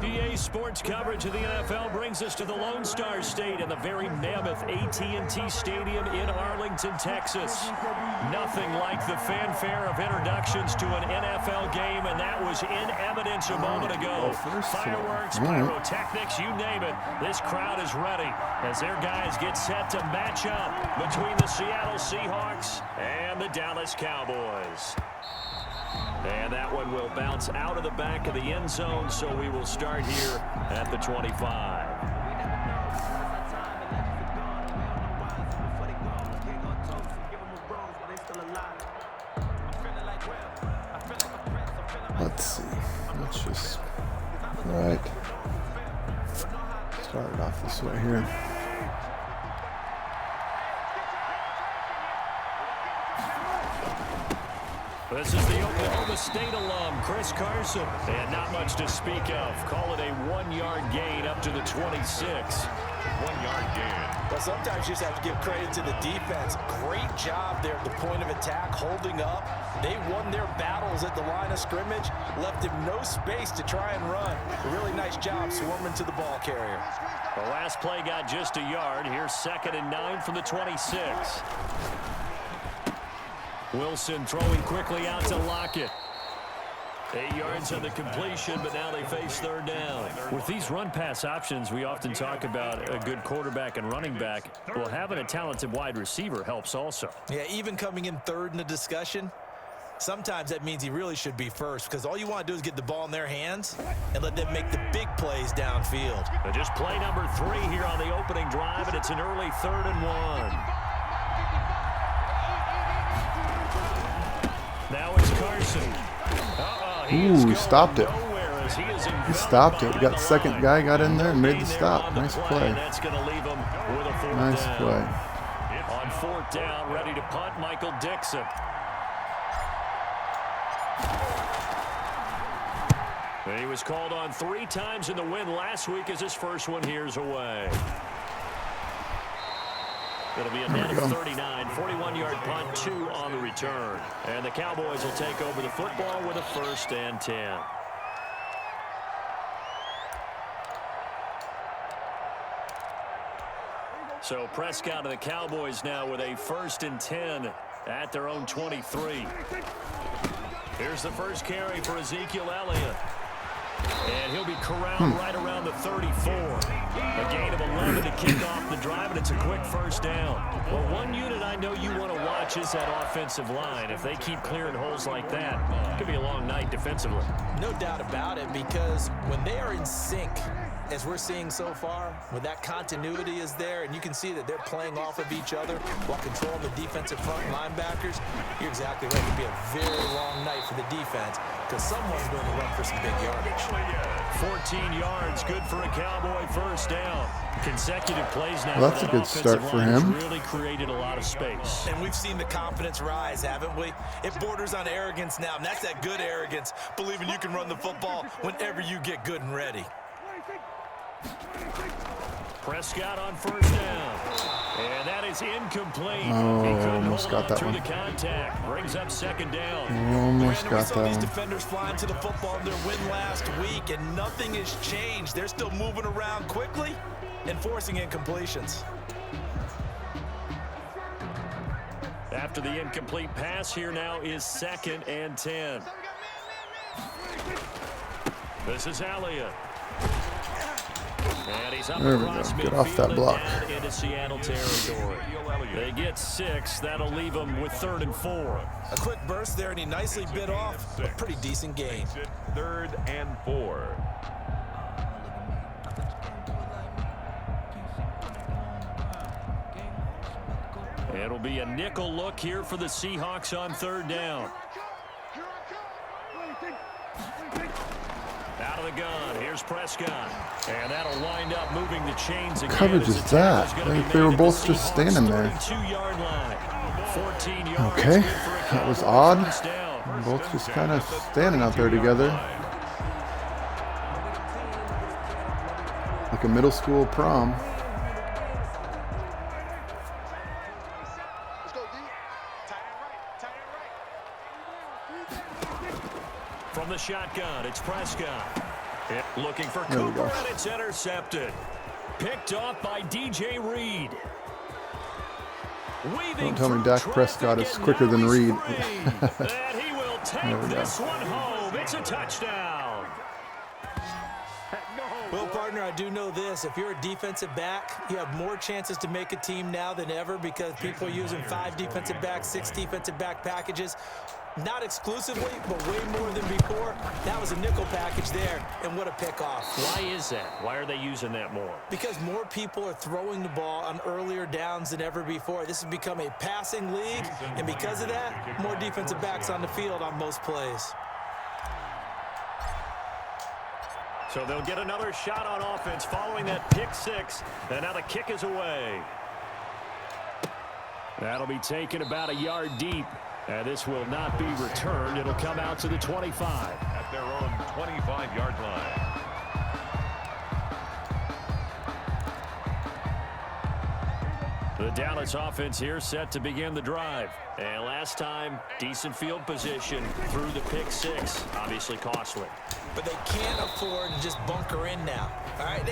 EA Sports coverage of the NFL brings us to the Lone Star State and the very mammoth AT&T Stadium in Arlington, Texas. Nothing like the fanfare of introductions to an NFL game, and that was in evidence a moment ago. Fireworks, pyrotechnics, you name it. This crowd is ready as their guys get set to match up between the Seattle Seahawks and the Dallas Cowboys. And that one will bounce out of the back of the end zone, so we will start here at the 25. Let's see. Let's just start it off this way here. This is the Oklahoma State alum, Chris Carson. And not much to speak of. Call it a 1-yard gain up to the 26. 1-yard gain. Well, sometimes you just have to give credit to the defense. Great job there at the point of attack, holding up. They won their battles at the line of scrimmage, left him no space to try and run. A really nice job swarming to the ball carrier. The last play got just a yard. Here's 2nd and 9 from the 26. Wilson throwing quickly out to Lockett. 8 yards on the completion, but now they face 3rd down. With these run-pass options, we often talk about a good quarterback and running back. Well, having a talented wide receiver helps also. Yeah, even coming in 3rd in the discussion, sometimes that means he really should be first, because all you want to do is get the ball in their hands and let them make the big plays downfield. But just play number 3 here on the opening drive, and it's an early 3rd and 1. Now it's Carson. Ooh, stopped it. He stopped it. We got the second guy, got in there and made the stop. Nice play. That's going to leave him with a 4th Nice down. play. On 4th down, ready to punt, Michael Dixon. He was called on 3 times in the win last week as his first one here's away. It'll be a net of 39, 41-yard punt, 2 on the return. And the Cowboys will take over the football with a 1st and 10. So Prescott and the Cowboys now with a 1st and 10 at their own 23. Here's the first carry for Ezekiel Elliott. And he'll be corralled right around the 34. A gain of 11 to kick off the drive, and it's a quick 1st down. Well, one unit I know you want to watch is that offensive line. If they keep clearing holes like that, it could be a long night defensively. No doubt about it, because when they are in sync, as we're seeing so far, when that continuity is there, and you can see that they're playing off of each other while controlling the defensive front linebackers, you're exactly right. It could be a very long night for the defense because someone's going to run for some big yardage. 14 yards, good for a Cowboy 1st down. Consecutive plays now. Well, that's a good start for him. Really created a lot of space. And we've seen the confidence rise, haven't we? It borders on arrogance now, and that's that good arrogance, believing you can run the football whenever you get good and ready. Prescott on 1st down. And that is incomplete. Oh, almost got that one. The contact brings up 2nd down. Almost Brandon, got we saw that these one. defenders flying to the football in their win last week, and nothing has changed. They're still moving around quickly and forcing incompletions. After the incomplete pass, here now is 2nd and 10. This is Elliott. And he's up There we across go. Get off that block. down into Seattle territory. They get 6. That'll leave them with 3rd and 4. A quick burst there, and he nicely bit off a pretty decent gain. 3rd and 4. It'll be a nickel look here for the Seahawks on 3rd down. Out of the gun, here's Prescott. And that'll wind up moving the chains again. Coverage is that? They were both just standing there. Okay, that was odd. Both just kind of standing out there together. Like a middle school prom. From the shotgun, it's Prescott. Looking for Cooper, and it's intercepted. Picked off by DJ Reed. Don't tell me Dak Prescott is quicker than Reed. And he will take this one home. It's a touchdown. Well, partner, I do know this. If you're a defensive back, you have more chances to make a team now than ever because people are using 5 defensive backs, 6 defensive back packages. Not exclusively, but way more than before. That was a nickel package there, and what a pickoff. Why is that? Why are they using that more? Because more people are throwing the ball on earlier downs than ever before. This has become a passing league, and because of that, more defensive backs on the field on most plays. So they'll get another shot on offense following that pick 6, and now the kick is away. That'll be taken about a yard deep. And this will not be returned. It'll come out to the 25. At their own 25-yard line. The Dallas offense here set to begin the drive. And last time, decent field position through the pick 6. Obviously costly. But they can't afford to just bunker in now. All right,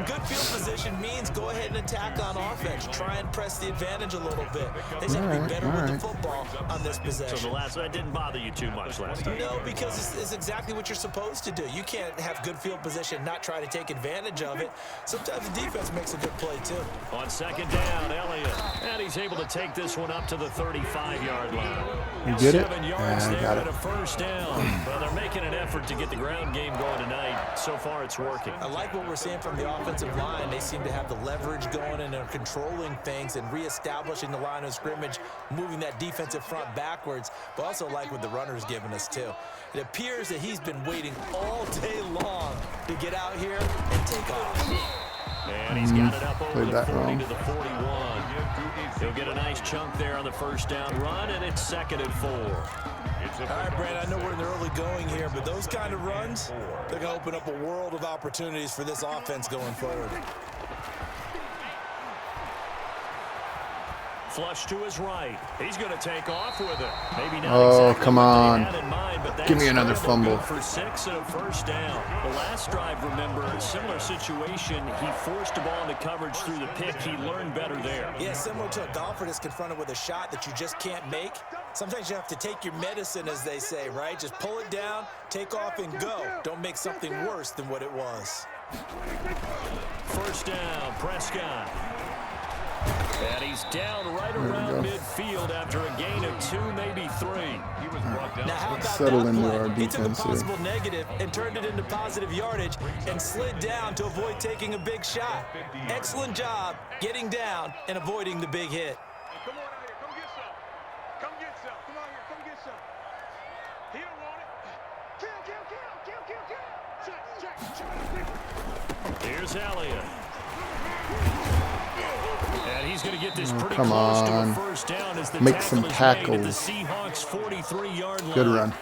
good field position means go ahead and attack on offense. Try and press the advantage a little bit. They just have to be better with the football on this possession. So that didn't bother you too much last time? No, because it's exactly what you're supposed to do. You can't have good field position, not try to take advantage of it. Sometimes the defense makes a good play, too. On second down, Elliott. And he's able to take this one up to the 35-yard line. You get it? 7 yards there got it. and a first down. Well, they're making an effort to get the ground game going tonight. So far, it's working. I like what we're seeing from the offensive line. They seem to have the leverage going, and they're controlling things and reestablishing the line of scrimmage, moving that defensive front backwards, but also like what the runner's giving us, too. It appears that he's been waiting all day long to get out here and take off. And he's got it up over the 40 wrong. to the 41. He'll get a nice chunk there on the first down run, and it's 2nd and 4. All right, Brad, I know we're in the early going here, but those kind of runs, they're going to open up a world of opportunities for this offense going forward. Flush to his right. He's going to take off with it. Maybe not Oh, come on. Had in mind, but Give me another that's fumble. good for 6 and a first down. The last drive, remember, similar situation. He forced the ball into coverage through the pick. He learned better there. Yeah, similar to a golfer that's confronted with a shot that you just can't make. Sometimes you have to take your medicine, as they say, right? Just pull it down, take off, and go. Don't make something worse than what it was. First down, Prescott. And he's down right around midfield after a gain of 2, maybe 3. He was brought down. Now, how about Settle that into play? our He took a defense here. possible negative and turned it into positive yardage and slid down to avoid taking a big shot. Excellent job getting down and avoiding the big hit. Come on out here. Come get some. Come get some. Come on here. Come get some. He don't want it. Kill. Here's Elliott. And he's going to get this pretty come close to a on. first down as the Make tackle some is tackles. made at the Seahawks 43-yard line. Good run.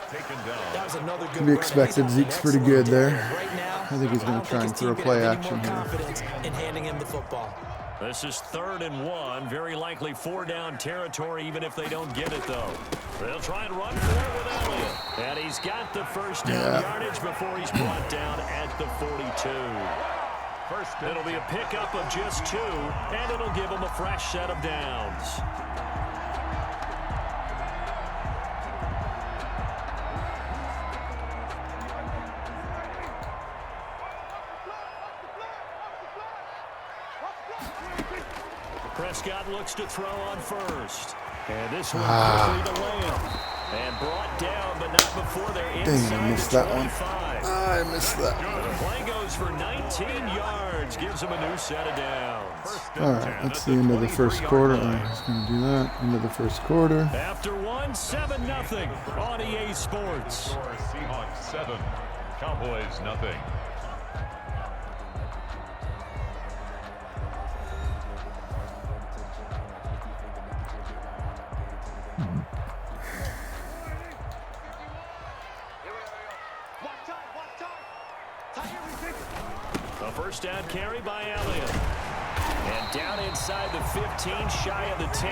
That was another good To be run. expected. He's Zeke's on pretty an good excellent there. day. Right now, I think he's gonna don't try think and his throw team play can have any action more here. confidence in handing him the football. This is 3rd and 1. Very likely 4-down territory, even if they don't get it, though. They'll try and run for it with Elliott. And he's got the first down yardage before he's brought down at the 42. It'll be a pickup of just 2, and it'll give him a fresh set of downs. Prescott looks to throw on first. And this one quickly to Lamb. And brought down, but not before they're inside. Dang, I missed the that one. 25. I missed that. The play goes for 19 yards. Gives him a new set of downs. All right, that's the end of the first quarter. I'm just going to do that. End of the first quarter. After 7-0 on EA Sports. Seahawks 7, Cowboys nothing. A first down carry by Elliott. And down inside the 15, shy of the 10.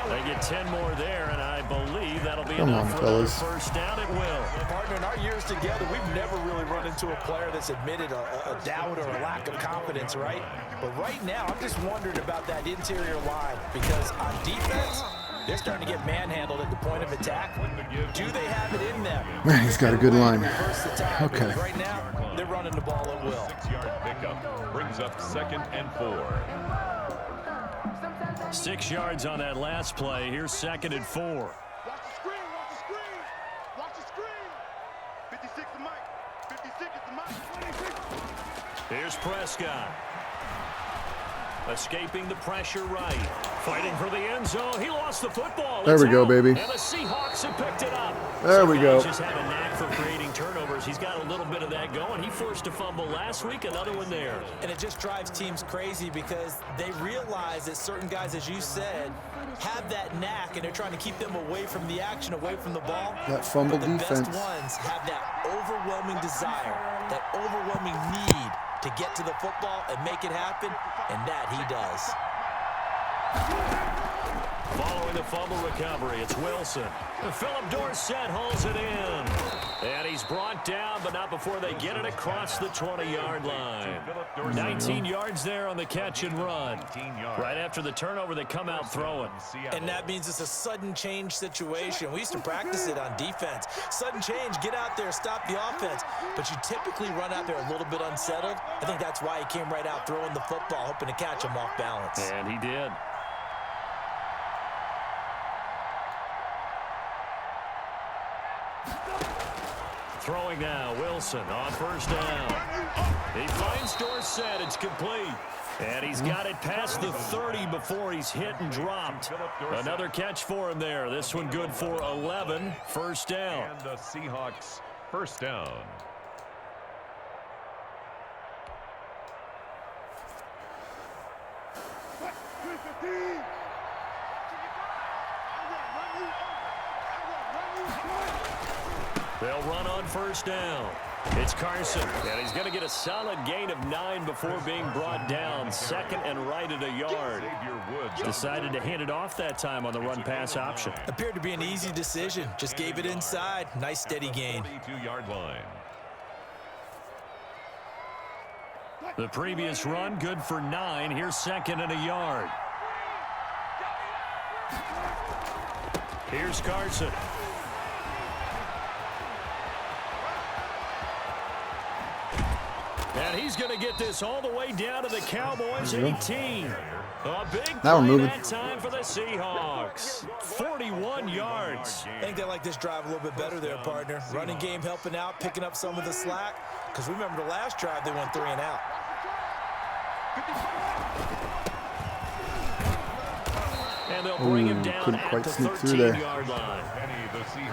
They get 10 more there, and I believe that'll be Come on, enough for another fellas. first down. It will. Partner, in our years together, we've never really run into a player that's admitted a doubt or a lack of confidence, right? But right now, I'm just wondering about that interior line because on defense, they're starting to get manhandled at the point of attack. Do they have it in them? Man, he's got a good line. Okay. Okay. Right now, they're running the ball at will. 6-yard pickup brings up 2nd and 4. 6 yards on that last play. Here's 2nd and 4. Watch the screen, watch the screen. Watch the screen. 56 is Mike. 56 is the Mike. 26. Here's Prescott. Escaping the pressure right. Fighting for the end zone. He lost the football. There we go, baby. And the Seahawks have picked it up. There we go. He's just had a knack for creating turnovers. He's got a little bit of that going. He forced a fumble last week, another one there. And it just drives teams crazy because they realize that certain guys, as you said, have that knack, and they're trying to keep them away from the action, away from the ball. That fumble but the defense. best ones have that overwhelming desire, that overwhelming need to get to the football and make it happen, and that he does. Following the fumble recovery, it's Wilson. Philip Dorsett holds it in. And he's brought down, but not before they get it across the 20-yard line. 19 yards there on the catch and run. Right after the turnover, they come out throwing. And that means it's a sudden change situation. We used to practice it on defense. Sudden change, get out there, stop the offense. But you typically run out there a little bit unsettled. I think that's why he came right out throwing the football, hoping to catch him off balance. And he did. Throwing now, Wilson on first down. He finds Dorsett, it's complete. And he's got it past the 30 before he's hit and dropped. Another catch for him there. This one good for 11, first down. And the Seahawks first down. They'll run on first down. It's Carson, and he's going to get a solid gain of 9 before being brought down. 2nd and right at a yard. Decided to hand it off that time on the run-pass option. Appeared to be an easy decision. Just gave it inside. Nice steady gain. 42-yard line. The previous run, good for 9. Here's 2nd and a yard. Here's Carson. And he's going to get this all the way down to the Cowboys 18. A big Now we're play moving. that time for the Seahawks. 41 yards. I think they like this drive a little bit better there, partner. Running game helping out, picking up some of the slack. Because remember the last drive, they went 3 and out. And they'll bring him down couldn't at quite the sneak through there. 13-yard line.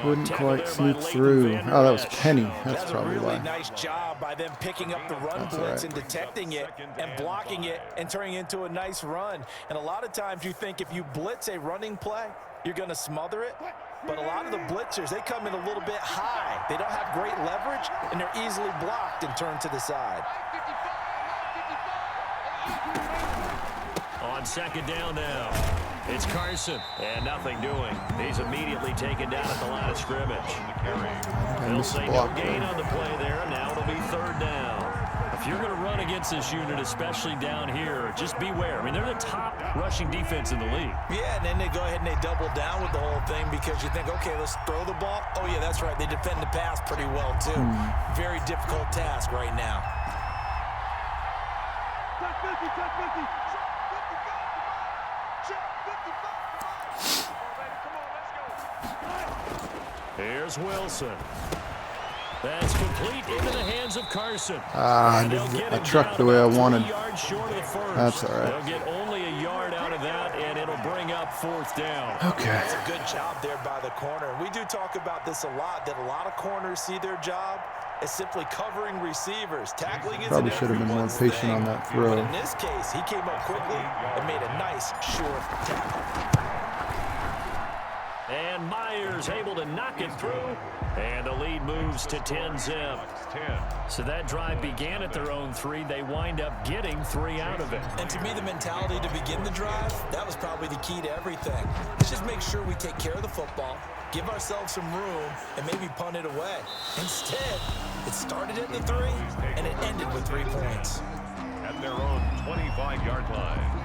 Couldn't quite sneak through. Oh, that was Penny. That's probably a really why. nice job by them picking up the run That's blitz right. and detecting it and blocking it and turning it into a nice run. And a lot of times you think if you blitz a running play, you're going to smother it. But a lot of the blitzers, they come in a little bit high. They don't have great leverage, and they're easily blocked and turned to the side. On 2nd down now. It's Carson, and nothing doing. He's immediately taken down at the line of scrimmage. They'll missed the say no block gain there. on the play there. Now it'll be 3rd down. If you're going to run against this unit, especially down here, just beware. I mean, they're the top rushing defense in the league. Yeah, and then they go ahead and they double down with the whole thing because you think, okay, let's throw the ball. Oh, yeah, that's right. They defend the pass pretty well, too. Very difficult task right now. Here's Wilson. That's complete into the hands of Carson. I trucked the way I wanted. That's all right. They'll get only a yard out of that, and it'll bring up 4th down. Okay. That's a good job there by the corner. We do talk about this a lot, that a lot of corners see their job as simply covering receivers. Tackling is Probably should have been more patient on that throw. But in this case, he came up quickly and made a nice, short tackle. And Myers able to knock it through. And the lead moves to 10-zip. So that drive began at their own 3. They wind up getting 3 out of it. And to me, the mentality to begin the drive, that was probably the key to everything. Let's just make sure we take care of the football, give ourselves some room, and maybe punt it away. Instead, it started at the 3, and it ended with 3 points. At their own 25-yard line.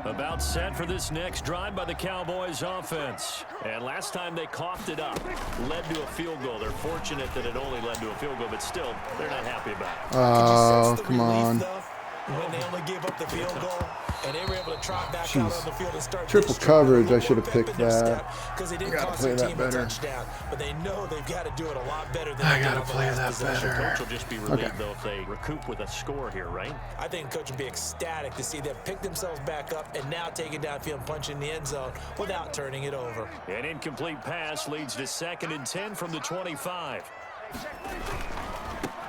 About set for this next drive by the Cowboys offense. And last time they coughed it up, led to a field goal. They're fortunate that it only led to a field goal, but still, they're not happy about it. Oh, come on. When they only gave up the field goal, and they were able to trot back out on the field and start triple coverage. I should have picked that. Because they didn't gotta cost play their that team better. a touchdown, but they know they've got to do it a lot better than I they did gotta on the play last that possession. better. Coach will just be relieved, though, if they recoup with a score here, right? I think Coach would be ecstatic to see them pick themselves back up and now take it downfield and punch in the end zone without turning it over. An incomplete pass leads to 2nd and 10 from the 25.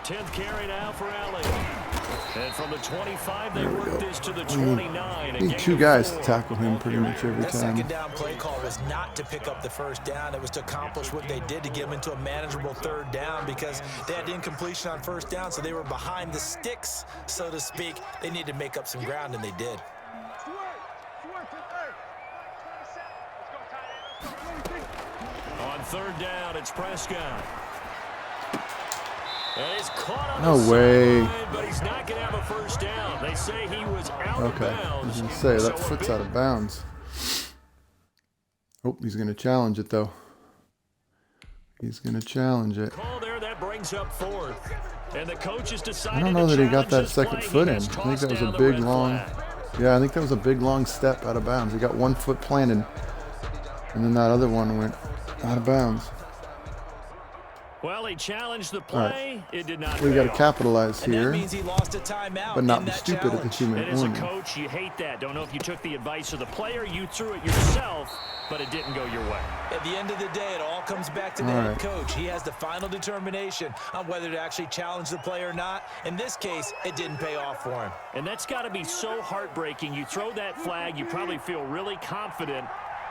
10th carry now for Allen. And from the 25, they work this to the 29. Need 2 guys to tackle him pretty much every That time. second down play call was not to pick up the first down. It was to accomplish what they did to get them into a manageable 3rd down because they had incompletion on 1st down, so they were behind the sticks, so to speak. They needed to make up some ground, and they did. On 3rd down, it's Prescott. And he's caught on No the way. sideline, but he's not going to have a first down. They say he was out of Okay, I bounds. was going to say, So that foot's out of bounds. Oh, he's going to challenge it, though. He's going to challenge it. Call there, that brings up 4th. And the coach has I decided don't know that he got to that challenge second this foot play. in. He I has think that was tossed a down the big, red long... flag. Yeah, I think that was a big, long step out of bounds. He got 1 foot planted, and then that other one went out of bounds. Well, he challenged the play. It did not We pay got to off. capitalize And that here, means he lost a timeout but not in be that stupid at the challenge. 2-minute And as a warning. coach, you hate that. Don't know if you took the advice of the player, you threw it yourself, but it didn't go your way. At the end of the day, it all comes back to the head coach. He has the final determination on whether to actually challenge the play or not. In this case, it didn't pay off for him. And that's got to be so heartbreaking. You throw that flag, you probably feel really confident,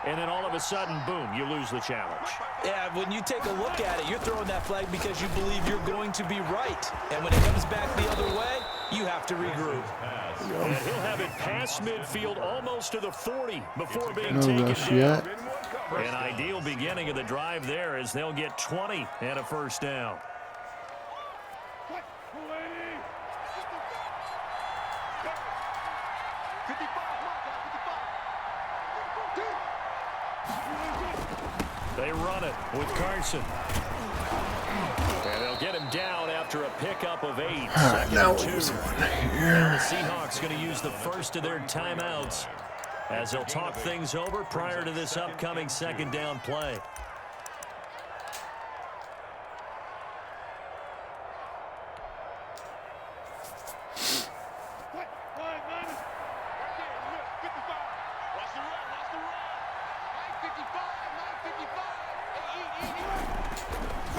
and then all of a sudden, boom, you lose the challenge. Yeah, when you take a look at it, you're throwing that flag because you believe you're going to be right. And when it comes back the other way, you have to regroup. And he'll have it past midfield almost to the 40 before being No taken rush down. yet. An ideal beginning of the drive there as they'll get 20 and a first down. They run it with Carson. And they'll get him down after a pickup of 8. All right, Second now and we 2. use one Now here. the Seahawks going to use the first of their timeouts as they'll talk things over prior to this upcoming 2nd down play.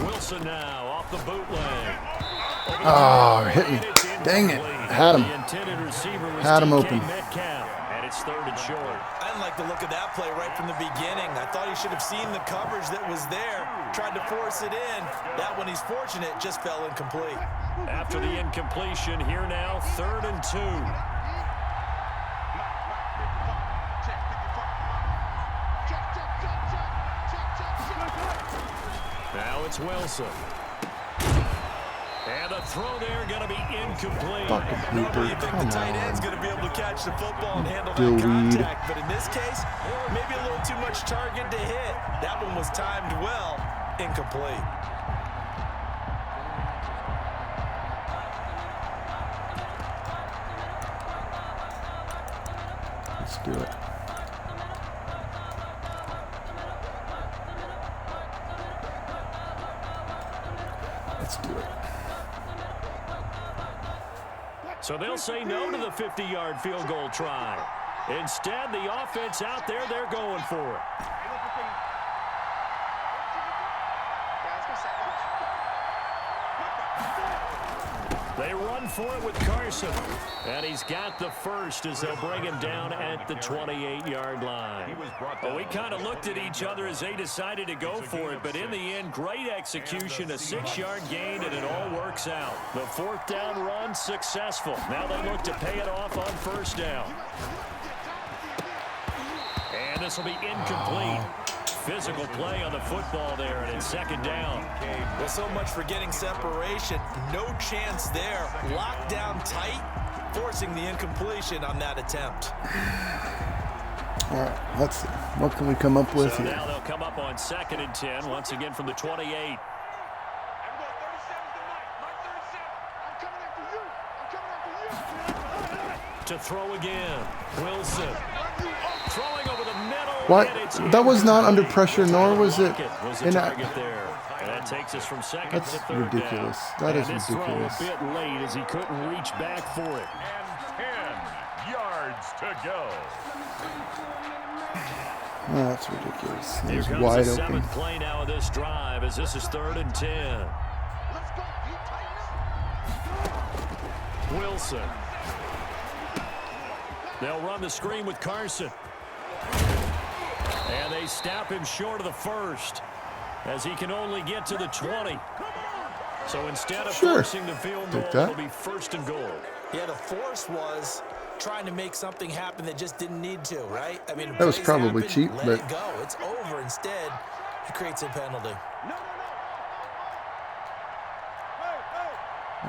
Wilson now off the bootleg. Oh, hit me. Dang it. Had him. The intended receiver was Had him DK open. Metcalf, and it's 3rd and short. I didn't like the look of that play right from the beginning. I thought he should have seen the coverage that was there, tried to force it in. That one, he's fortunate, just fell incomplete. After the incompletion, here now, 3rd and 2. Now it's Wilson. And the throw there going to be incomplete. Fucking Normally Hooper, you think come the tight end's on. going to be able to catch the football and handle that Dillweed. contact, but in this case, maybe a little too much target to hit. That one was timed well, incomplete. Let's do it. Let's do it. So they'll say no to the 50-yard field goal try. Instead, the offense out there, they're going for it. They run for it with Carson. And he's got the first as they'll bring him down at the 28-yard line. Well, we kind of looked at each other as they decided to go for it, but in the end, great execution, a 6-yard gain, and it all works out. The 4th down run successful. Now they look to pay it off on 1st down. And this will be incomplete. Physical play on the football there, and it's 2nd down. Well, so much for getting separation. No chance there. Locked down tight, forcing the incompletion on that attempt. All right, let's see. What can we come up with So here? now they'll come up on 2nd and 10, once again from the 28. To throw again. Wilson. Throwing over the middle. What? And it's That was not under pressure, nor was it was in the a... target there. And that takes us from 2nd That's to 3rd ridiculous. down. That is and this ridiculous. Throw a bit late as he couldn't reach back for it. And 10 yards to go. Oh, that's ridiculous. It Here was comes wide the open. 7th play now of this drive as this is 3rd and 10. Wilson. They'll run the screen with Carson. And they stop him short of the first as he can only get to the 20. So instead of forcing the field goal, it'll be 1st and goal. Yeah, the force was trying to make something happen that just didn't need to, right? I mean, That was probably cheap, let but it go. It's over. Instead, it creates a penalty.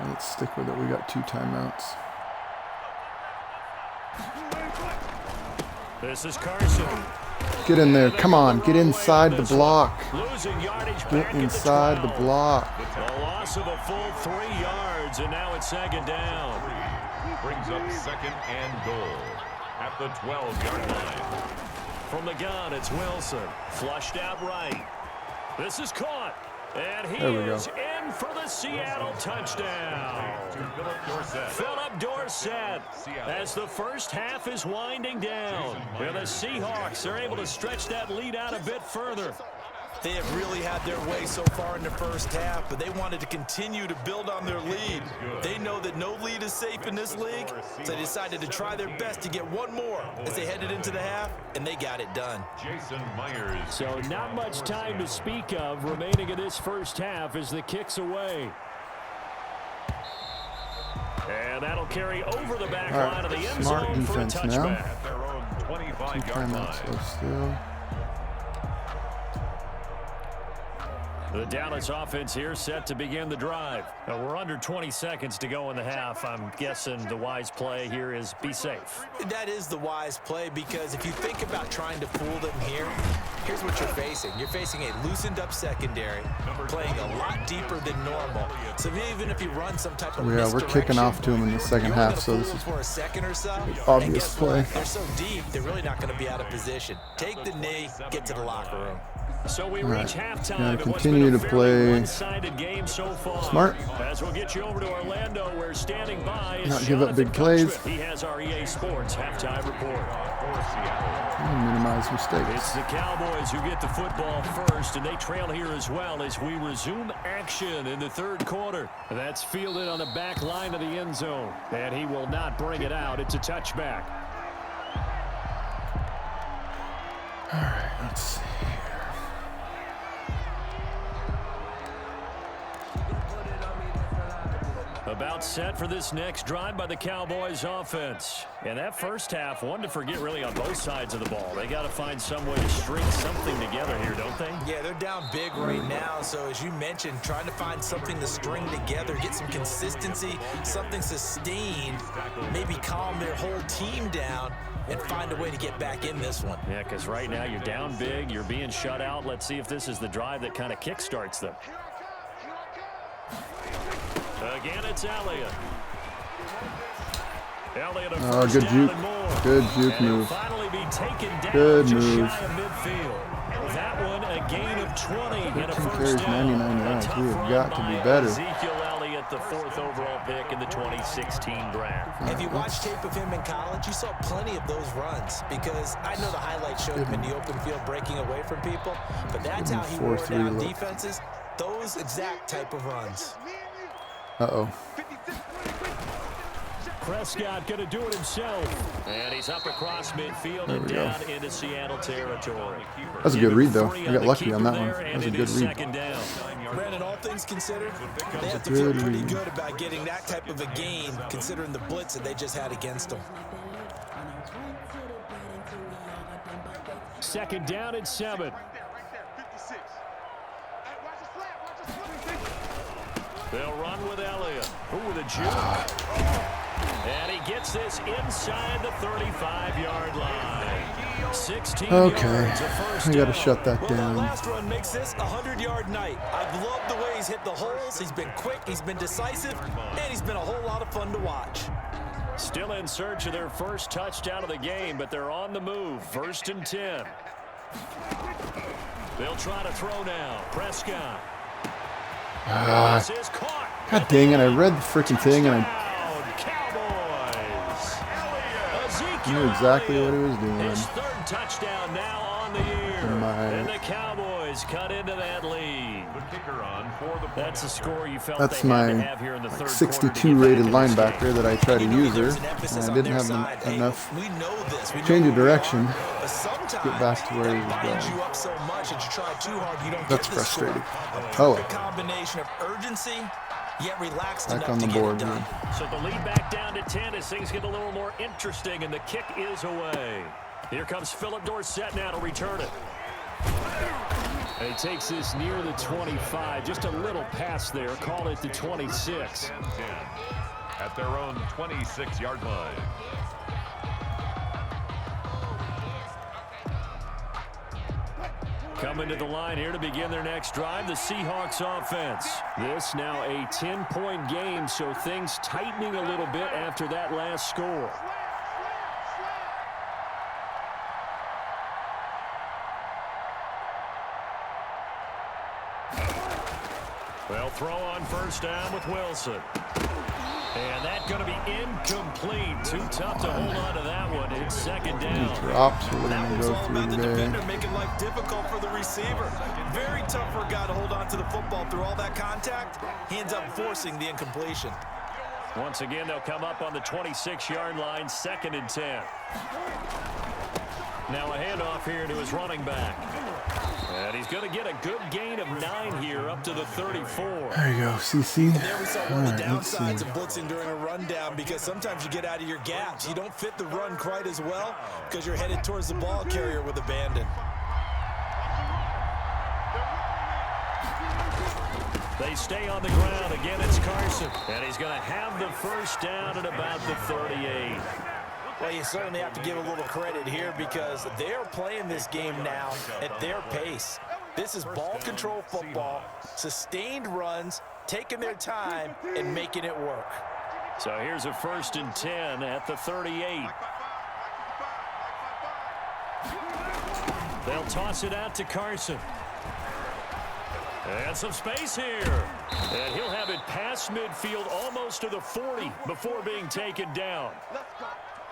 let's stick with it. We got 2 timeouts. This is Carson. Get in there. Come on. Get inside the block. Losing yardage Get back inside at the 12. block. A loss of a full 3 yards, and now it's 2nd down. Brings up 2nd and goal at the 12-yard line. From the gun, it's Wilson. Flushed out right. This is caught. And he is in for the Seattle touchdown. Philip Dorsett as the first half is winding down. And the Seahawks are able to stretch that lead out a bit further. They have really had their way so far in the first half, but they wanted to continue to build on their lead. They know that no lead is safe in this league, so they decided to try their best to get one more as they headed into the half, and they got it done. Jason Myers. So not much time to speak of remaining in this first half as the kick's away. And that'll carry over the back line of the end zone for a touchback. At their own 2 25-yard line. timeouts still. The Dallas offense here set to begin the drive. We're under 20 seconds to go in the half. I'm guessing the wise play here is be safe. That is the wise play because if you think about trying to fool them here, here's what you're facing. You're facing a loosened up secondary, playing a lot deeper than normal. So even if you run some type of We're kicking off to them in the second half, so this is for a second or so. obvious play. They're so deep, they're really not going to be out of position. Take the knee, get to the locker room. So we reach halftime. Gotta continue to play one-sided game so far. smart. As we'll get you over to Orlando, where standing by is Not give up big plays. He has our EA Sports halftime report. Minimize mistakes. It's the Cowboys who get the football first, and they trail here as well as we resume action in the 3rd quarter. That's fielded on the back line of the end zone, and he will not bring it out. It's a touchback. All right, let's see. About set for this next drive by the Cowboys offense. And that first half, one to forget really on both sides of the ball. They got to find some way to string something together here, don't they? Yeah, they're down big right now. So as you mentioned, trying to find something to string together, get some consistency, something sustained, maybe calm their whole team down and find a way to get back in this one. Yeah, because right now you're down big, you're being shut out. Let's see if this is the drive that kind of kickstarts them. Again, it's Elliott. Elliott, Oh, good juke. Good juke move. Finally be taken down Good just move. shy of midfield. That one, a gain of 20 and a 13 first carries, down. 99 yards. A We have tough got run to be by better. Ezekiel Elliott, the 4th overall pick in the 2016 draft. If you watch tape of him in college, you saw plenty of those runs because I know the highlights showed him in the open field breaking away from people, but that's how he wore 4-3 down look. defenses, those exact type of runs. Uh-oh. Prescott going to do it himself. And he's up across midfield and down into Seattle territory. That's a good read, though. I got lucky on that one. That was a good read. Brandon, all things considered, they have to feel pretty good about getting that type of a gain, considering the blitz that they just had against them. Second down and 7. Right there, 56. Hey, watch the slap, They'll run with Elliott. Ooh, the juke. And he gets this inside the 35-yard line. 16 okay, yards, a first I got to down. shut that Well, down. that last run makes this a 100-yard night. I've loved the way he's hit the holes. He's been quick, he's been decisive, and he's been a whole lot of fun to watch. Still in search of their first touchdown of the game, but they're on the move. 1st and 10. They'll try to throw now. Prescott. This is caught. God dang it, I read the freaking thing and I Cowboys. knew exactly what he was doing. His 3rd touchdown now on the year. And the Cowboys cut into that lead. The kicker on for the That's a score you felt That's they my had to have here in the third 62 quarter to rated get back in this linebacker game. that I try to use her, and I didn't have enough change of direction to get back to where he was going. That's frustrating. Oh, Combination of urgency, yet relaxed back enough on to the get it board. done. Yeah. So the lead back down to 10 as things get a little more interesting, and the kick is away. Here comes Philip Dorsett now to return it. And he takes this near the 25, just a little past there, call it the 26. at their own 26-yard line. Coming to the line here to begin their next drive, the Seahawks offense. This now a 10-point game, so things tightening a little bit after that last score. They'll throw on first down with Wilson. And that's going to be incomplete. Too tough to hold on to that one. It's second down. Drops are going That to was go all through about the today. defender making life difficult for the receiver. Very tough for a guy to hold on to the football through all that contact. He ends up forcing the incompletion. Once again, they'll come up on the 26-yard line, 2nd and 10. Now a handoff here to his running back. And he's going to get a good gain of 9 here up to the 34. There you go, CC. There we saw one of the let's see. downsides of blitzing during a rundown, because sometimes you get out of your gaps. You don't fit the run quite as well because you're headed towards the ball carrier with abandon. They stay on the ground. Again, it's Carson. And he's going to have the first down at about the 38. Well, you certainly have to give a little credit here because they're playing this game now at their pace. This is ball control football, sustained runs, taking their time and making it work. So here's a 1st and 10 at the 38. They'll toss it out to Carson. And some space here. And he'll have it past midfield almost to the 40 before being taken down.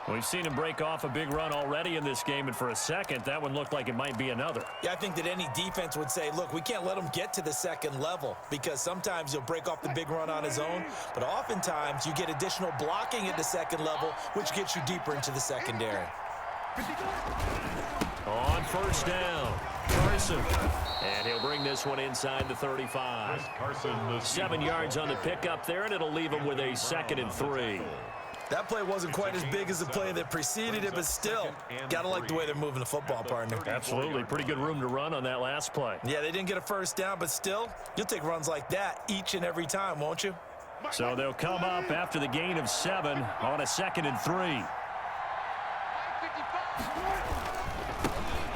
We've seen him break off a big run already in this game, and for a second, that one looked like it might be another. Yeah, I think that any defense would say, look, we can't let him get to the second level because sometimes he'll break off the big run on his own, but oftentimes you get additional blocking at the second level, which gets you deeper into the secondary. On first down, Carson. And he'll bring this one inside the 35. Carson, 7 yards on the pickup there, and it'll leave him with a 2nd and 3. That play wasn't quite as big as the play that preceded it, but still, got to like the way they're moving the football, partner. Absolutely. Pretty good room to run on that last play. Yeah, they didn't get a first down, but still, you'll take runs like that each and every time, won't you? So they'll come up after the gain of 7 on a 2nd and 3.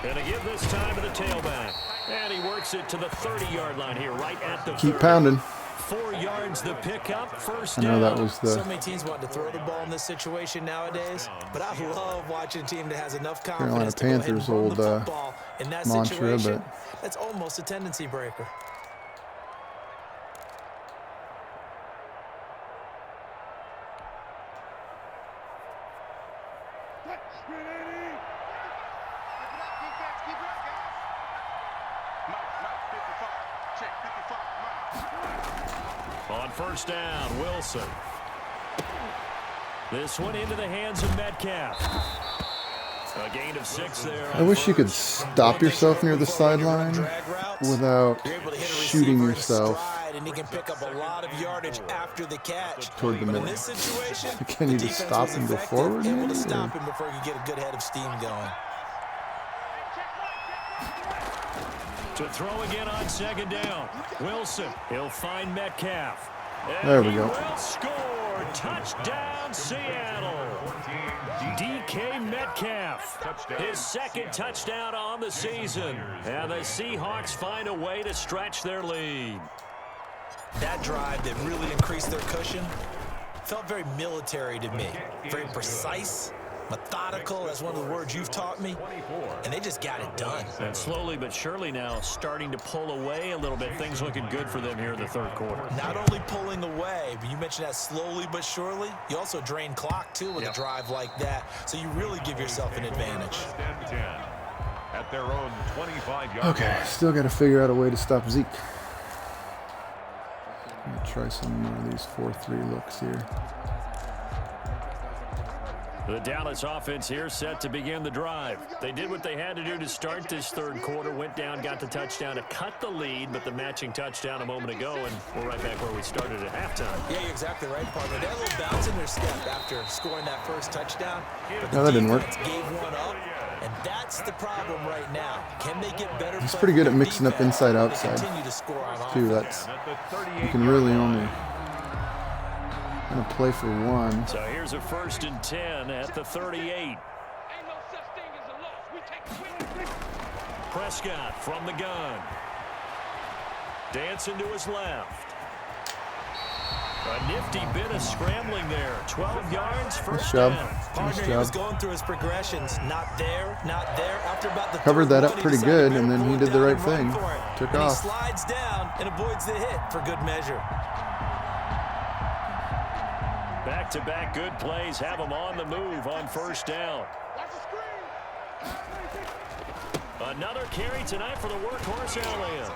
Going to give this time to the tailback. And he works it to the 30-yard line here, right at the Keep 30. pounding. 4 yards the pickup, first I down. know that was So the many teams want to throw the ball in this situation nowadays, but I love watching a team that has enough Carolina confidence to go ahead and Panthers' run old the football in that mantra, situation. but That's almost a tendency breaker. On first down, Wilson. This one into the hands of Metcalf. A gain of 6 there. I wish you could stop yourself near the sideline without shooting yourself and he can pick up a lot of yardage after the catch. Toward the middle. In this situation, can you just stop and go forward? Able to stop him before he can get a good head of steam going. To throw again on 2nd down. Wilson, he'll find Metcalf. And there we go. Will score. Touchdown, Seattle. DK Metcalf, his 2nd touchdown on the season. And the Seahawks find a way to stretch their lead. That drive that really increased their cushion felt very military to me. Very precise, methodical, that's one of the words you've taught me. And they just got it done. And slowly but surely now starting to pull away a little bit. Things looking good for them here in the 3rd quarter. Not only pulling away, but you mentioned that slowly but surely. You also drain clock, too, with a drive like that. So you really give yourself an advantage. At their own 25-yard Okay, still got to figure out a way to stop Zeke. I'm going to try some more of these 4-3 looks here. The Dallas offense here set to begin the drive. They did what they had to do to start this 3rd quarter, went down, got the touchdown to cut the lead, but the matching touchdown a moment ago, and we're right back where we started at halftime. Yeah, you're exactly right, partner. They had a little bounce in their step after scoring that first touchdown. But no, that didn't work. Gave one up, and that's the problem right now. Can they get better? He's pretty good at mixing up inside outside too. That's you can really only play for one. So here's a 1st and 10 at the 38. Prescott from the gun. Dancing to his left. A nifty bit of scrambling there. 12 yards, 1st down. Partner, he was going through his progressions. Not there, not there. After about the covered that up pretty good, and then he did the right thing. Took off. He slides down and avoids the hit for good measure. Back-to-back good plays have them on the move on 1st down. Another carry tonight for the workhorse Elliott.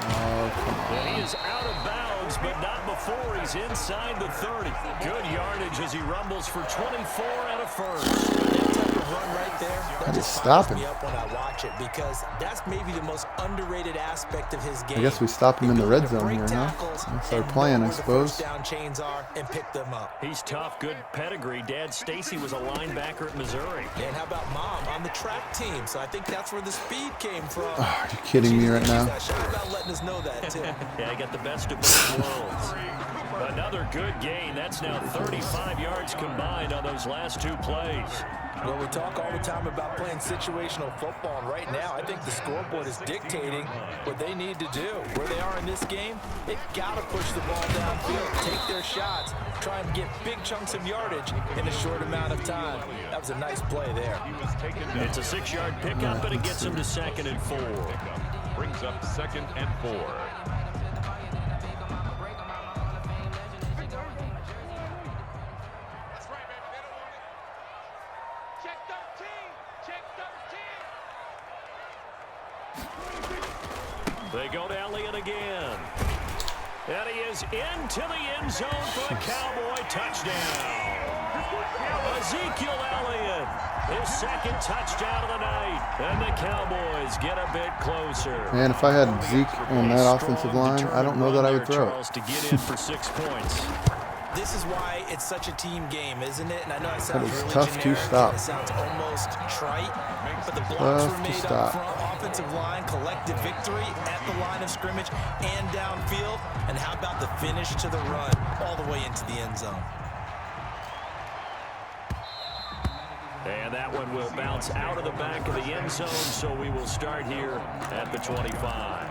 Oh, come on. And he is out of bounds, but not before he's inside the 30. Good yardage as he rumbles for 24 and a 1st. Run right there. How to stop him? Me up when I watch it because that's maybe the most underrated aspect of his game. I guess we stop him in the red zone here, huh? That's our plan, I suppose. Down chains are and pick them up. He's tough, good pedigree. Dad Stacy was a linebacker at Missouri. And how about Mom on the track team? So I think that's where the speed came from. Oh, are you kidding me right now? How about letting us know that too? Yeah, I got the best of both worlds. Another good gain. That's now 35 yards combined on those last 2 plays. Well, we talk all the time about playing situational football, and right now I think the scoreboard is dictating what they need to do. Where they are in this game, they've got to push the ball downfield, take their shots, try and get big chunks of yardage in a short amount of time. That was a nice play there. It's a 6-yard pickup, but it gets him to 2nd and 4. Brings up 2nd and 4. They go to Elliott again. And he is into the end zone for a Cowboy touchdown. Ezekiel Elliott, his 2nd touchdown of the night. And the Cowboys get a bit closer. Man, if I had Zeke on that offensive line, I don't know that I would throw it. To get in for 6 points. This is why it's such a team game, isn't it? And I know it sounds really tough generic, to stop. it sounds almost trite, but the blocks were made up front, offensive line, collective victory at the line of scrimmage and downfield. And how about the finish to the run all the way into the end zone? And that one will bounce out of the back of the end zone, so we will start here at the 25.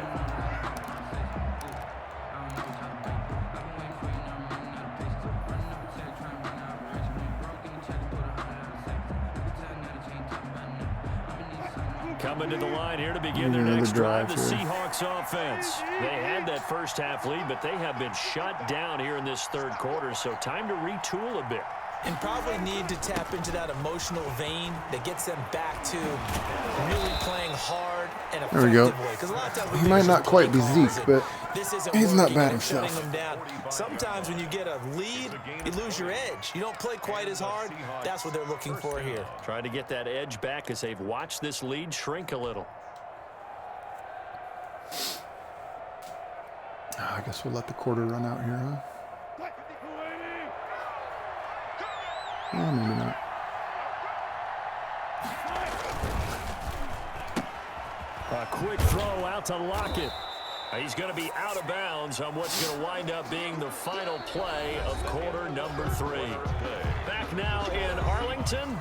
Coming to the line here to begin their next drive, the Seahawks offense. They had that first half lead, but they have been shut down here in this 3rd quarter, so time to retool a bit. And probably need to tap into that emotional vein that gets them back to really playing hard an There we go. effective way. 'Cause a lot of times we He think might it's not just quite play be calls Zeke, and but this isn't he's not working, bad and shutting himself. them down. Sometimes when you get a lead, you lose your edge. You don't play quite as hard. That's what they're looking for here. Trying to get that edge back as they've watched this lead shrink a little. I guess we'll let the quarter run out here, huh? Yeah, maybe not. A quick throw out to Lockett. He's going to be out of bounds on what's going to wind up being the final play of quarter number 3. Back now in Arlington.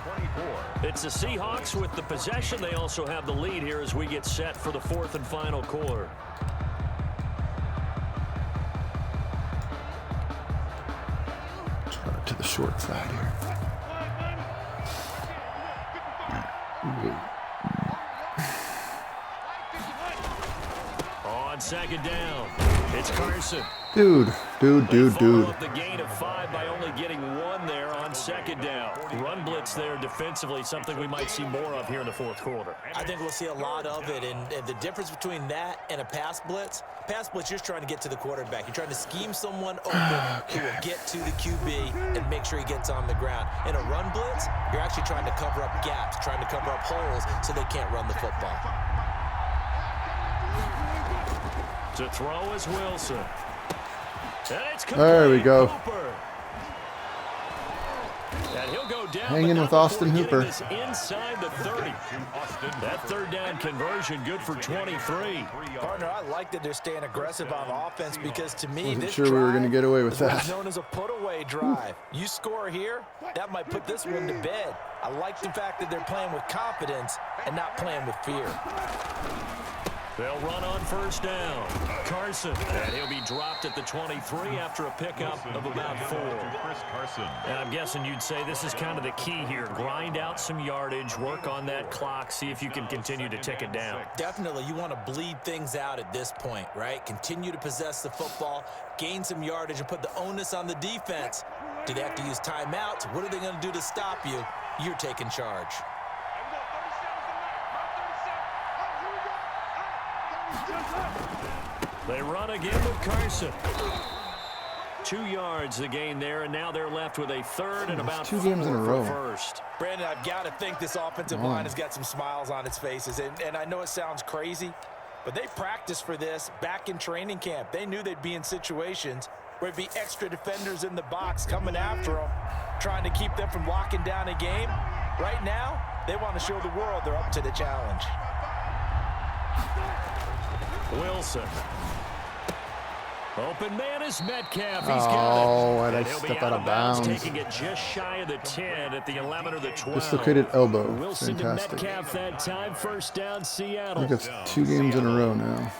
It's the Seahawks with the possession. They also have the lead here as we get set for the 4th and final quarter. To the short side here. On second down, it's Carson. Dude. Follow up the gain of 5 by only getting 1 there on second down. Run blitz there defensively, something we might see more of here in the 4th quarter. I think we'll see a lot of it, and the difference between that and a pass blitz, you're just trying to get to the quarterback. You're trying to scheme someone open who will get to the QB and make sure he gets on the ground. In a run blitz, you're actually trying to cover up gaps, trying to cover up holes so they can't run the football. To throw is Wilson. And it's There we go. Hooper. And he'll go down, Hanging with Austin Hooper. Inside the 30. That 3rd down conversion good for 23. Partner, I like that they're staying aggressive on offense because to me, Wasn't this sure we were going to get away with is what's that. known as a put-away drive. You score here, that might put this one to bed. I like the fact that they're playing with confidence and not playing with fear. They'll run on 1st down. Carson, and he'll be dropped at the 23 after a pickup of about 4. And I'm guessing you'd say this is kind of the key here. Grind out some yardage, work on that clock, see if you can continue to tick it down. Definitely, you want to bleed things out at this point, right? Continue to possess the football, gain some yardage, and put the onus on the defense. Do they have to use timeouts? What are they going to do to stop you? You're taking charge. They run again with Carson. 2 yards the gain there, and now they're left with a 3rd and about 2 games in a row. First. Brandon, I've got to think this offensive line has got some smiles on its faces, and I know it sounds crazy, but they practiced for this back in training camp. They knew they'd be in situations where it'd be extra defenders in the box coming after them, trying to keep them from locking down a game. Right now, they want to show the world they're up to the challenge. Wilson. Open man is Metcalf. He's Oh, got it. why'd I And he'll be step out of bounds? Taking it just shy of the 10 at the 11 or the 12. Dislocated elbow. Wilson Fantastic. to Metcalf that time. 1st down, I Seattle. think it's 2 games in a row now.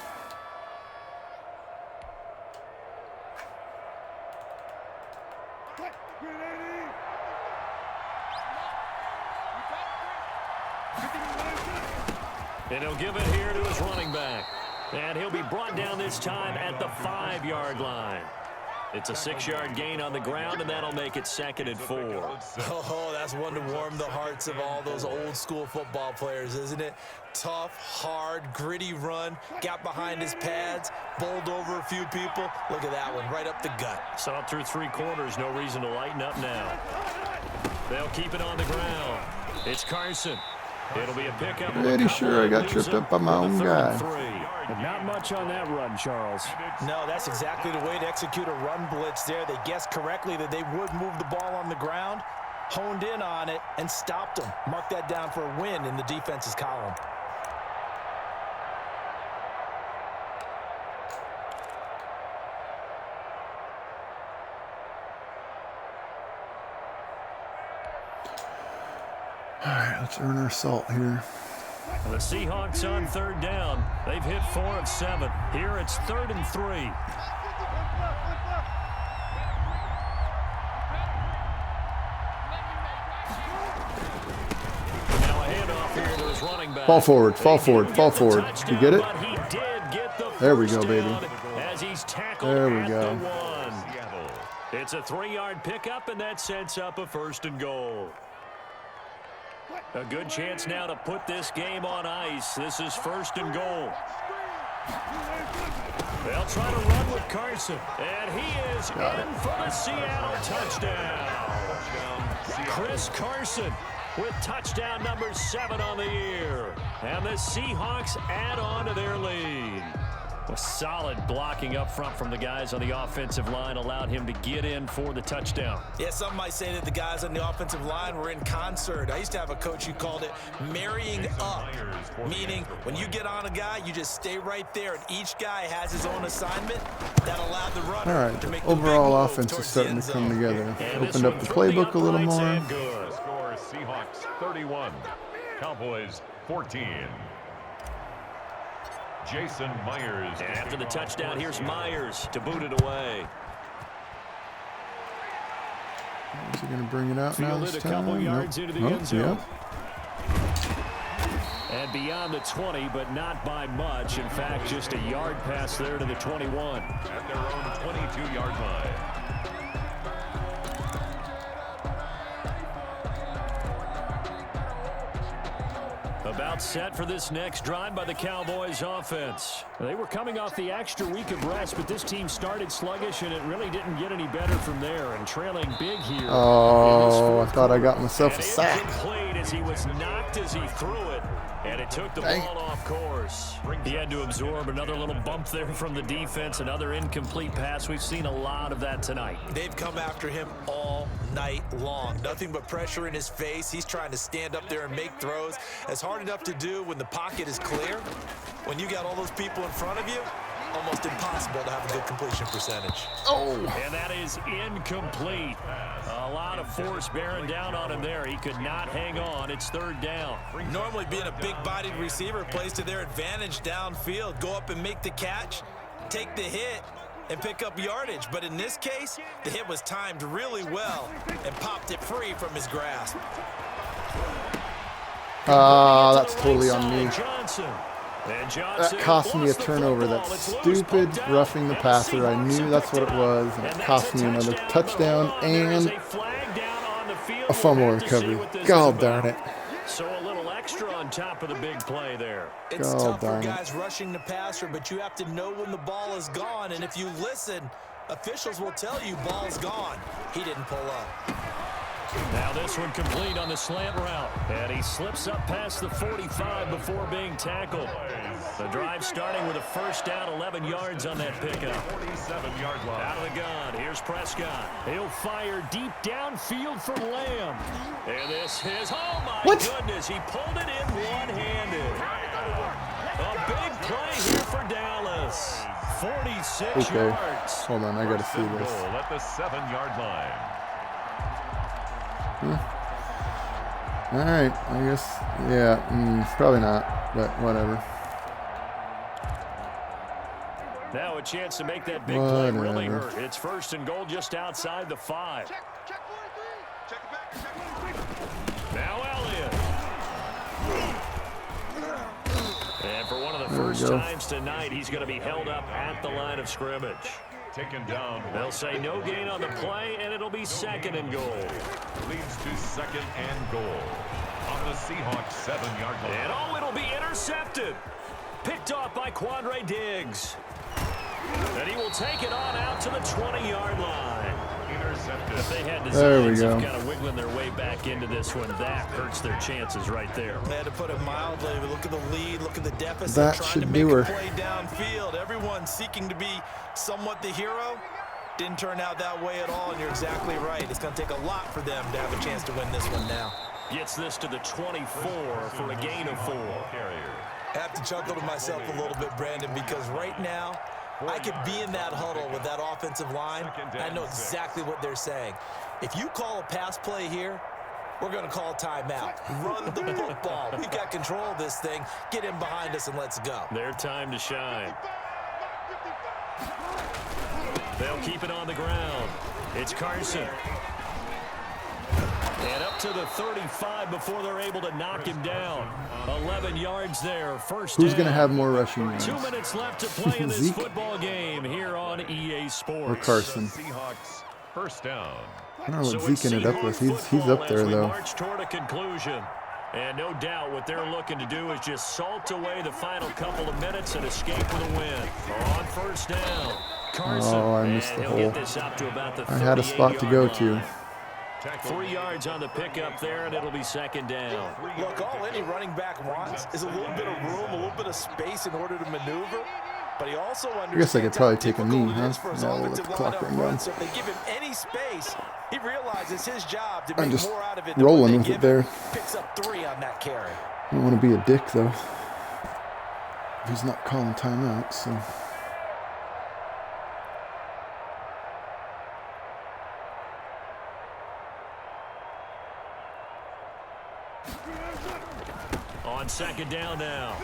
And he'll give it here to his running back. And he'll be brought down this time at the 5-yard line. It's a 6-yard gain on the ground, and that'll make it 2nd and 4. Oh, that's one to warm the hearts of all those old-school football players, isn't it? Tough, hard, gritty run, got behind his pads, bowled over a few people. Look at that one, right up the gut. Saw it through 3 quarters, no reason to lighten up now. They'll keep it on the ground. It's Carson. It'll be a pickup. Pretty sure I got tripped up by my own guy. But not much on that run, Charles. No, that's exactly the way to execute a run blitz there. They guessed correctly that they would move the ball on the ground, honed in on it, and stopped them. Mark that down for a win in the defense's column. All right, let's earn our salt here. The Seahawks on 3rd down. They've hit 4 of 7. Here it's 3rd and 3. Now a handoff here to his running back. Fall forward, fall forward, fall forward. You get it? But he did get the There we go, first baby. down as he's tackled There we at go. the 1. It's a 3-yard pickup, and that sets up a 1st and goal. A good chance now to put this game on ice. This is 1st and goal. They'll try to run with Carson. And he is in for the Seattle touchdown. Chris Carson with touchdown number 7 on the year. And the Seahawks add on to their lead. A solid blocking up front from the guys on the offensive line allowed him to get in for the touchdown. Yeah, some might say that the guys on the offensive line were in concert. I used to have a coach who called it marrying up, meaning when you get on a guy, you just stay right there, and each guy has his own assignment that allowed the runner to make the overall offense is starting to come together. Opened up the playbook a little more. Score Seahawks 31, Cowboys 14. Jason Myers. And after the touchdown, here's Myers to boot it away. Is he going to bring it out now this Fielded a time? couple yards into the end zone. Yeah. And beyond the 20, but not by much. In fact, just a yard pass there to the 21. At their own 22-yard line. About set for this next drive by the Cowboys offense. They were coming off the extra week of rest, but this team started sluggish, and it really didn't get any better from there. And trailing big here. Oh, I thought I got myself a sack. Played as he was knocked as he threw it, and it took the ball off course. He had to absorb another little bump there from the defense, another incomplete pass. We've seen a lot of that tonight. They've come after him all night long. Nothing but pressure in his face. He's trying to stand up there and make throws. It's hard enough to do when the pocket is clear. When you got all those people in front of you, almost impossible to have a good completion percentage. Oh! And that is incomplete. A lot of force bearing down on him there. He could not hang on. It's 3rd down. Normally being a big-bodied receiver plays to their advantage downfield. Go up and make the catch, take the hit, and pick up yardage. But in this case, the hit was timed really well and popped it free from his grasp. That's totally on me. Johnson. That cost me a turnover. That stupid roughing the passer. I knew that's what it was. And it cost me another touchdown and a fumble recovery. God darn it. So a little extra on top of the big play there. It's tough for guys rushing the passer, but you have to know when the ball is gone. And if you listen, officials will tell you ball's gone. He didn't pull up. Now this one complete on the slant route. And he slips up past the 45 before being tackled. The drive starting with a 1st down, 11 yards on that pickup. 47-yard line. Out of the gun, here's Prescott. He'll fire deep downfield from Lamb. And this is, oh my goodness, he pulled it in one-handed. A big play here for Dallas. 46 yards. Hold on, I got to see this. At the 7-yard line. All right, I guess, yeah, probably not, but whatever. Now a chance to make that big play really hurt. It's 1st and goal just outside the 5. Check 43. Check it back. Check 43. Now Elliott. And for one of the first times tonight, he's going to be held up at the line of scrimmage. Taken down. They'll say no gain on the play, and it'll be 2nd and goal. Leads to 2nd and goal on the Seahawks 7-yard line. And it'll be intercepted. Picked off by Quandre Diggs. And he will take it on out to the 20-yard line. Intercepted. If they had designs of kind of wiggling their way back into this one, that hurts their chances right there. They had to put it mildly. Look at the lead. Look at the deficit. That trying should to do make her. a play downfield. Everyone seeking to be somewhat the hero. Didn't turn out that way at all, and you're exactly right. It's going to take a lot for them to have a chance to win this one now. Gets this to the 24 for a gain of 4. I have to chuckle to myself a little bit, Brandon, because right now, I could be in that huddle with that offensive line, and I know exactly what they're saying. If you call a pass play here, we're going to call a timeout. Run the football. We've got control of this thing. Get in behind us and let's go. Their time to shine. They'll keep it on the ground. It's Carson. And up to the 35 before they're able to knock him down. 11 yards there. 1st down. Who's going to have more rushing yards? 2 minutes left to play in this football game here on EA Sports. Or Carson. Seahawks 1st down. I don't know what Zeke ended up with. He's up there, though. March toward a conclusion. And no doubt what they're looking to do is just salt away the final couple of minutes and escape with a win. On first down, Carson. Oh, I missed the hole. Get this up to about the I had a spot to go to. 3 yards on the pickup there, and it'll be second down. Look, all any running back wants is a little bit of room, a little bit of space in order to maneuver. But he also understands. I guess I could probably take a knee, huh? Now we'll let the clock run down. So if they give him any space, he realizes his job to I'm make just more out of it. rolling with it there. Picks up 3 on that carry. I don't want to be a dick, though. He's not calling timeout, so. On second down now,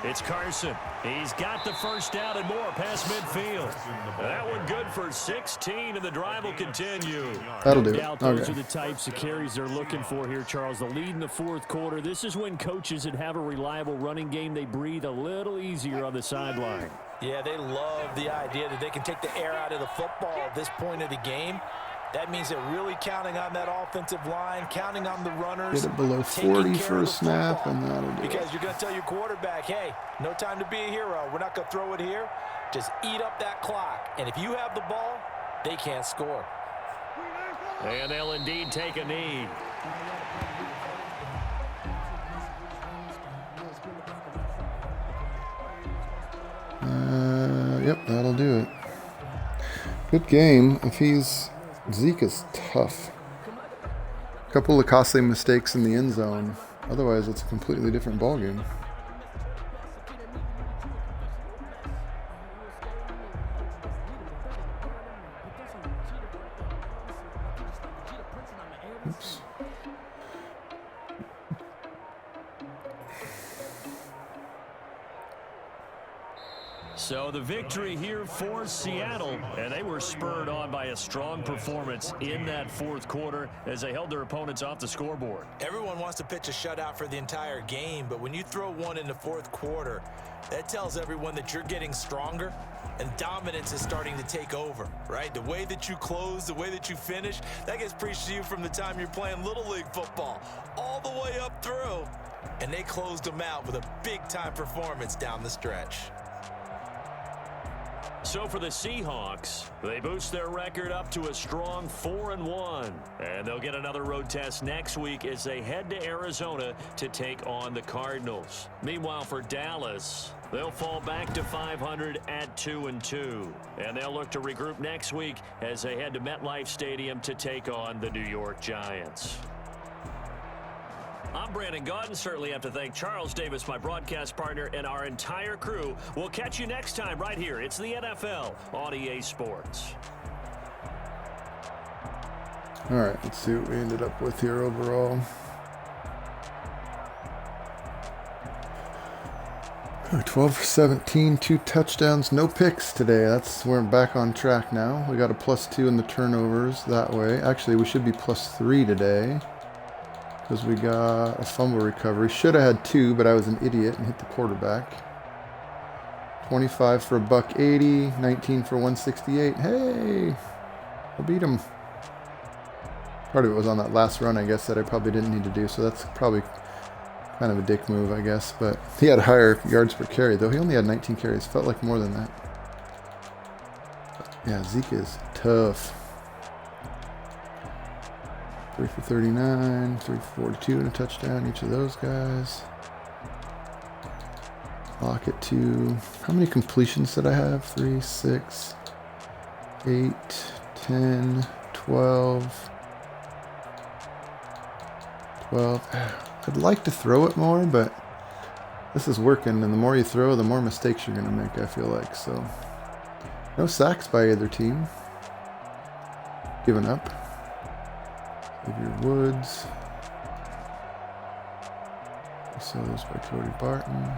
it's Carson. He's got the first down and more past midfield. That one good for 16, and the drive will continue. That'll do it. Those are the types of carries they're looking for here, Charles. The lead in the fourth quarter. This is when coaches that have a reliable running game, they breathe a little easier on the sideline. Yeah, they love the idea that they can take the air out of the football at this point of the game. That means they're really counting on that offensive line, counting on the runners. Get it below 40 for a snap, and that'll do it. Because you're going to tell your quarterback, hey, no time to be a hero. We're not going to throw it here. Just eat up that clock. And if you have the ball, they can't score. And they'll indeed take a knee. Yep, that'll do it. Good game. If he's... Zeke is tough. A couple of costly mistakes in the end zone. Otherwise, it's a completely different ballgame. Oops. So the victory here for Seattle, and they were spurred on by a strong performance in that fourth quarter as they held their opponents off the scoreboard. Everyone wants to pitch a shutout for the entire game, but when you throw one in the fourth quarter, that tells everyone that you're getting stronger and dominance is starting to take over, right? The way that you close, the way that you finish, that gets preached to you from the time you're playing Little League football all the way up through, and they closed them out with a big-time performance down the stretch. So for the Seahawks, they boost their record up to a strong 4-1. And they'll get another road test next week as they head to Arizona to take on the Cardinals. Meanwhile, for Dallas, they'll fall back to 500 at 2-2. And they'll look to regroup next week as they head to MetLife Stadium to take on the New York Giants. I'm Brandon Gaudin. Certainly have to thank Charles Davis, my broadcast partner, and our entire crew. We'll catch you next time right here. It's the NFL on EA Sports. All right, let's see what we ended up with here overall. 12 for 17, 2 touchdowns, no picks today. We're back on track now. We got a +2 in the turnovers that way. Actually, we should be +3 today, because we got a fumble recovery. Should have had 2, but I was an idiot and hit the quarterback. 25 for $180, 19 for 168. Hey, I beat him. Part of it was on that last run, I guess, that I probably didn't need to do, so that's probably kind of a dick move, I guess. But he had higher yards per carry, though. He only had 19 carries. Felt like more than that. But yeah, Zeke is tough. 3 for 39, 3 for 42 and a touchdown, each of those guys. Lockett 2. How many completions did I have? 3, 6, 8, 10, 12. 12. I'd like to throw it more, but this is working, and the more you throw, the more mistakes you're going to make, I feel like. So, no sacks by either team. Giving up. Xavier Woods. So those by Cody Barton.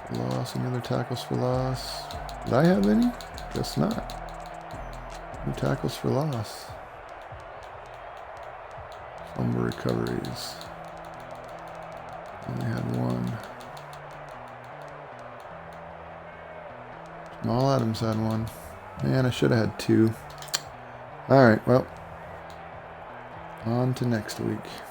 For loss. Any other tackles for loss? Did I have any? Guess not. No tackles for loss. Fumble recoveries. Only had 1. Jamal Adams had 1. Man, I should have had 2. Alright, well. On to next week.